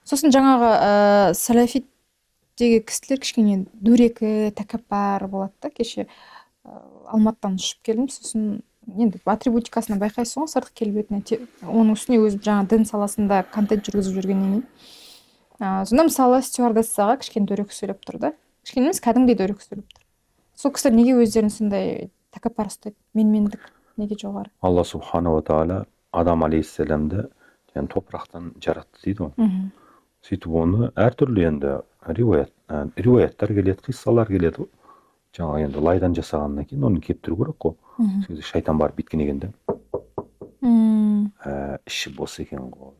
Сосын жаңағы салафиттегі кісілер кішкене дөрекі, тәкаппар болады да. Кеше Алматыдан ұшып келдім, сосын енді атрибутикасынан байқайсың ғой, сыртқы келбетіне. Оның үстіне өзім жаңа дін саласында контент жүргізіп жүргеннен кейін. Сонда мысалы стюардессаға кішкене дөрекі сөйлеп тұр да. Кішкене емес, кәдімгідей дөрекі сөйлеп тұр. Сол кісілер неге өздерін сондай тәкаппар ұстайды? Менмендік неге жоғары? Алла субханала тағала Адам алейхиссаламды топырақтан жаратты дейді ғой. Сөйтіп оны әртүрлі енді риуаяттар келеді, қиссалар келеді ғой. Жаңа енді лайдан жасағаннан кейін оны кептіру керек қой. Сөйтіп шайтан барып бүйткен екен де. Іші бос екен ғой.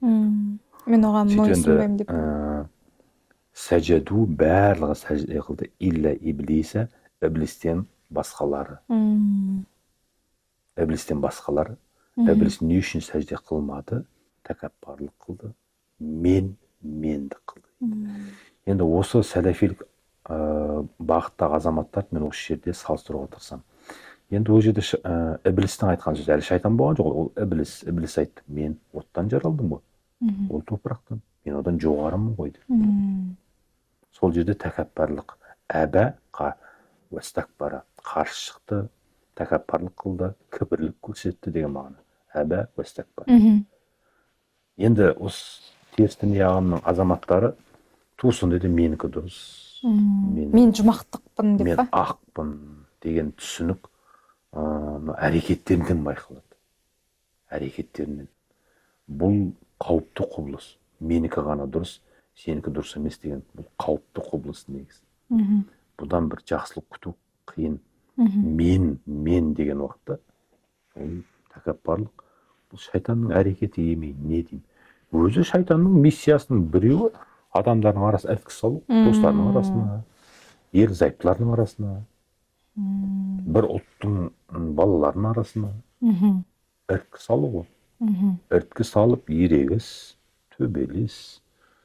Мен оған мойынсұнбаймын деп. Сәжаду барлығы сәжде қылды. Илля иблиса, іблистен басқалары. Іблис не үшін сәжде қылмады? Тәкаппарлық қылды. Мендік қылды. Енді осы сәләфилік бағыттағы азаматтарды мен осы жерде салыстыруға тырысамын. Енді ол жерде іблистің айтқан сөзі, әлі шайтан болған жоқ. Ол іблис айтты, мен оттан жаралдым ғой. Ол топырақтан, мен одан жоғарымын ғой деп. Сол жерде тәкаппарлық, қарсы шықты, тәкаппарлық қылды, кібірлік көрсетті деген мағына. Енді осы теріс діни ағымның азаматтары тусын деді, менікі дұрыс. Мен жұмақтықпын деп мен па? ақпын деген түсінік әрекеттерінен байқалады. Әрекеттерінен. Бұл қауіпті құбылыс. Менікі ғана дұрыс, сенікі дұрыс емес деген бұл қауіпті құбылыс негізі. Бұдан бір жақсылық күту қиын. Мен деген уақытта тәкаппарлық бұл шайтанның әрекеті емей, не деймін. Өзі шайтанның миссиясының біреуі адамдардың арасына іріткі салу, достарының арасына, ерлі-зайыптылардың арасына, бір ұлттың балаларының арасына іріткі салу ғой. Іріткі салып, ерегіс, төбелес,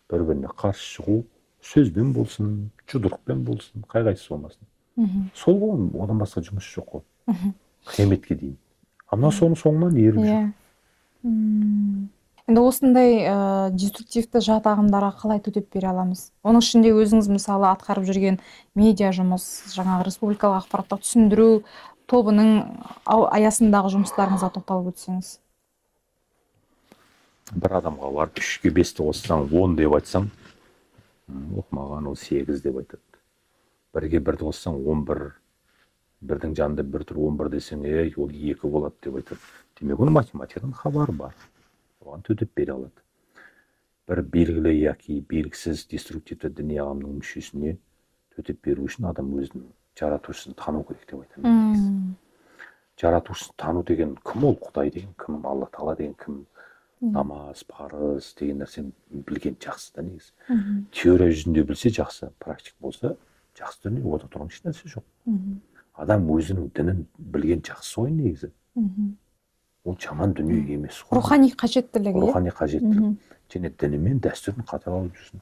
бір-біріне қарсы шығу, сөзбен болсын, жұдырықпен болсын, қай-қайсысы болмасын. Сол ғой, одан басқа жұмыс жоқ қой. Қияметке дейін. Ана соның соңынан еріп жүр. Енді осындай деструктивті жат ағымдарға қалай төтеп бере аламыз? Оның ішінде өзіңіз мысалы атқарып жүрген медиа жұмыс, жаңағы республикалық ақпараттық түсіндіру тобының аясындағы жұмыстарыңызға тоқталып өтсеңіз. Бір адамға барып 3-ке 5-ті қоссаң 10 деп айтсаң, оқымаған ол 8 деп айтады. 1-ге 1-ді қоссаң 11, 1-дің жанында 1 тұр 11 десең, ол 2 болады деп айтады. Демек оның математикадан хабары бар. Оған төтеп бере алады. Бір белгілі яки белгісіз деструктивті діни ағымның мүшесіне төтеп беру үшін адам өзінің жаратушысын тану керек деп айтамын. Жаратушысын тану деген кім? Ол Құдай деген кім? Алла Тағала деген кім? Намаз, парыз деген нәрсені білген жақсы да негізі. Теория жүзінде білсе жақсы, практик болса жақсы дүние, ода тұрған еш нәрсе жоқ. Адам өзінің дінін білген жақсы ғой негізі. Ол жаман дүние емес. Рухани қажеттілігі. Рухани қажеттілік. Және діні мен дәстүрін қатар алып жүрсін.